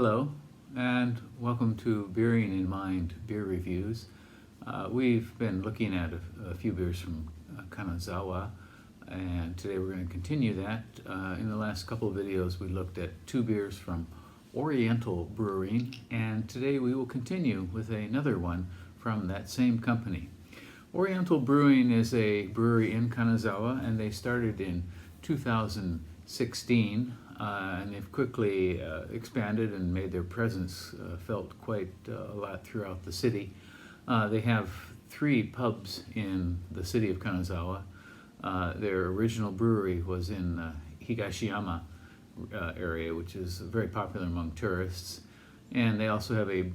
Hello, and welcome to Beering in Mind Beer Reviews. We've been looking at a few beers from Kanazawa, and today we're going to continue that. In the last couple of videos we looked at two beers from Oriental Brewing, and today we will continue with another one from that same company. Oriental Brewing is a brewery in Kanazawa, and they started in 2016. And they've quickly expanded and made their presence felt quite a lot throughout the city. They have 3 pubs in the city of Kanazawa. Their original brewery was in Higashiyama area, which is very popular among tourists. And they also have a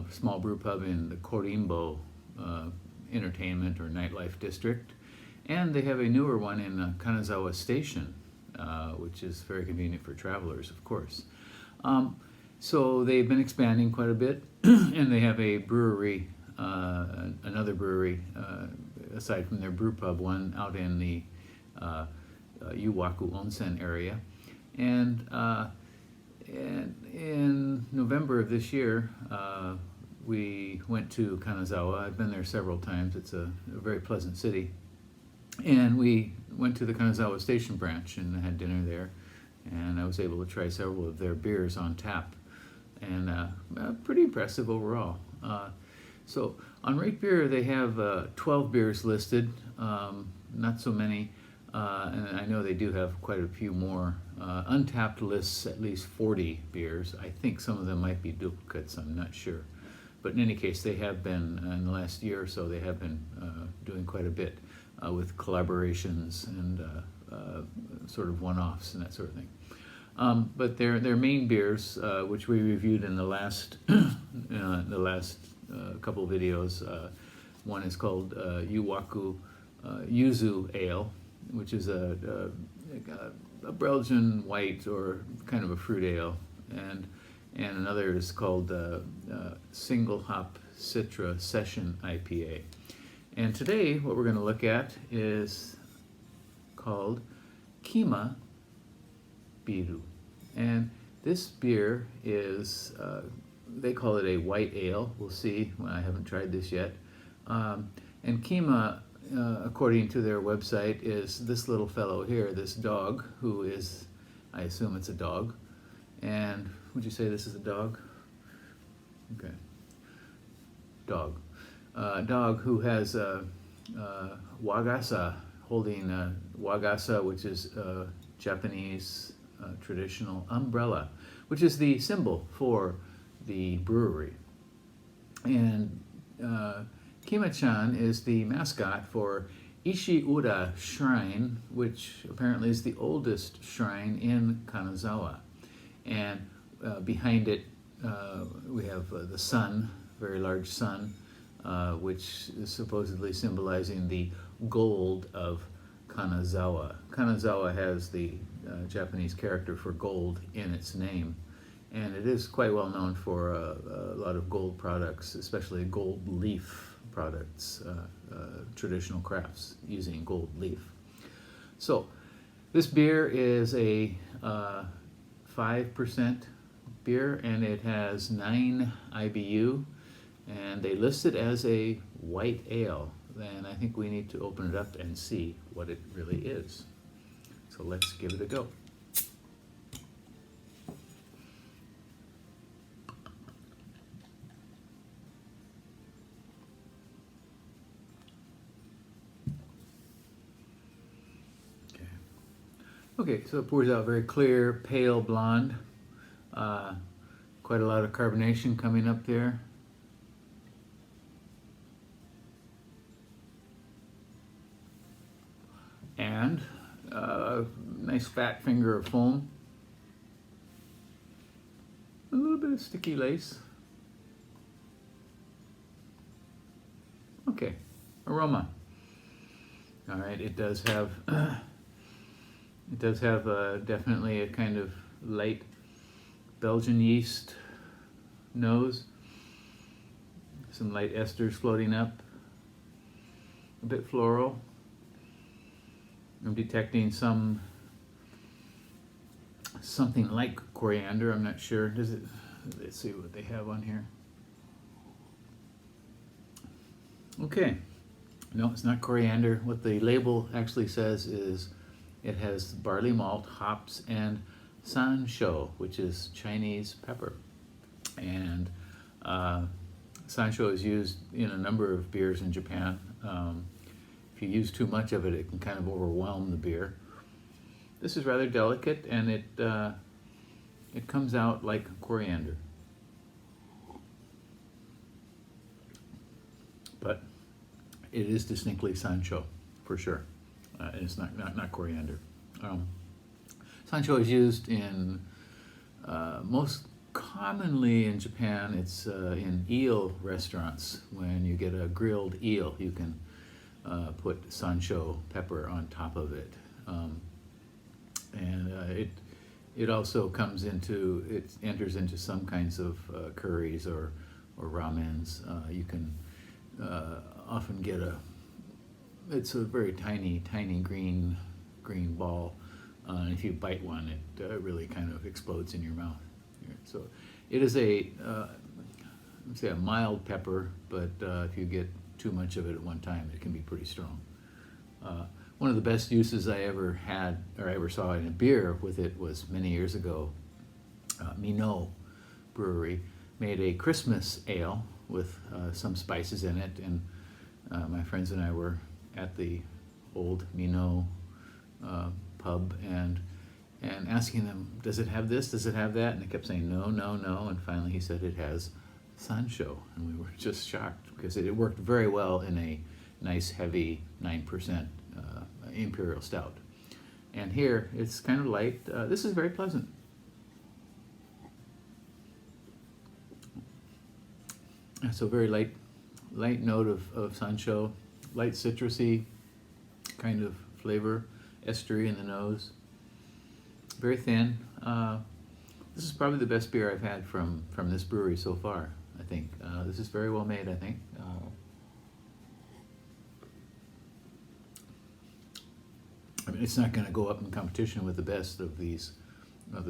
small brew pub in the Korimbo entertainment or nightlife district. And they have a newer one in Kanazawa Station, which is very convenient for travelers, of course. So they've been expanding quite a bit, and they have a brewery, another brewery, aside from their brew pub, one out in the Yuwaku Onsen area. And in November of this year, we went to Kanazawa. I've been there several times. It's a very pleasant city. And we went to the Kanazawa Station branch and had dinner there, and I was able to try several of their beers on tap, and pretty impressive overall. So on Rate Beer they have 12 beers listed, not so many, and I know they do have quite a few more. Untapped lists at least 40 beers. I think some of them might be duplicates, I'm not sure. But in any case, they have been, in the last year or so, they have been doing quite a bit with collaborations and sort of one-offs and that sort of thing. But their main beers, which we reviewed in the last couple of videos, one is called Yuwaku Yuzu Ale, which is a Belgian white or kind of a fruit ale, and another is called Single Hop Citra Session IPA. And today what we're going to look at is called Kima Beer. And this beer is, they call it a white ale. We'll see. I haven't tried this yet. And Kima, according to their website, is this little fellow here, this dog, who is, I assume it's a dog. And would you say this is a dog? Okay. Dog. Dog who has wagasa, holding wagasa, which is Japanese traditional umbrella, which is the symbol for the brewery. And Kima-chan is the mascot for Ishiura Shrine, which apparently is the oldest shrine in Kanazawa. And behind it we have the sun, very large sun, which is supposedly symbolizing the gold of Kanazawa. Kanazawa has the Japanese character for gold in its name, and it is quite well known for a lot of gold products, especially gold leaf products, traditional crafts using gold leaf. So this beer is a 5% beer, and it has 9 IBU, and they list it as a white ale, and I think we need to open it up and see what it really is. So let's give it a go. Okay, so it pours out very clear, pale blonde. Quite a lot of carbonation coming up there. And a nice fat finger of foam. A little bit of sticky lace. Okay, aroma. All right, it does have definitely a kind of light Belgian yeast nose. Some light esters floating up. A bit floral. I'm detecting something like coriander. I'm not sure. Does it Let's see what they have on here. Okay, no, it's not coriander. What the label actually says is it has barley malt, hops, and sansho, which is Chinese pepper. And sansho is used in a number of beers in Japan. If you use too much of it, it can kind of overwhelm the beer. This is rather delicate, and it comes out like coriander. But it is distinctly sansho, for sure. And it's not coriander. Sansho is used in, most commonly in Japan, it's in eel restaurants. When you get a grilled eel, you can put sansho pepper on top of it. It also enters into some kinds of curries or ramens. You can often get it's a very tiny green ball. And if you bite one, it really kind of explodes in your mouth. So it is let's say a mild pepper, but if you get too much of it at one time, it can be pretty strong. One of the best uses I ever had, or I ever saw in a beer with it, was many years ago. Minot Brewery made a Christmas ale with some spices in it, and my friends and I were at the old Minot pub and asking them, does it have this, does it have that? And they kept saying no, and finally he said it has sansho, and we were just shocked because it worked very well in a nice heavy 9% imperial stout. And here it's kind of light. This is very pleasant. So very light note of sansho, light citrusy kind of flavor, estery in the nose. Very thin. This is probably the best beer I've had from this brewery so far, I think. This is very well made, I think. I mean, it's not going to go up in competition with the best of the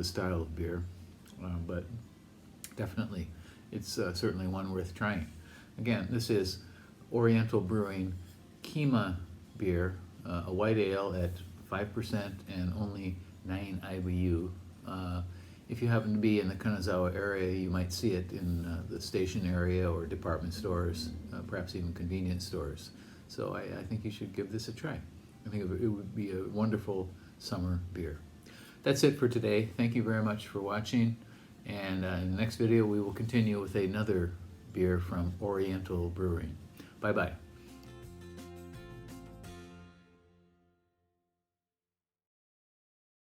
style of beer, but definitely it's certainly one worth trying. Again, this is Oriental Brewing Kima Beer, a white ale at 5% and only 9 IBU. If you happen to be in the Kanazawa area, you might see it in the station area or department stores, perhaps even convenience stores. So I think you should give this a try. I think it would be a wonderful summer beer. That's it for today. Thank you very much for watching. And in the next video, we will continue with another beer from Oriental Brewing. Bye-bye.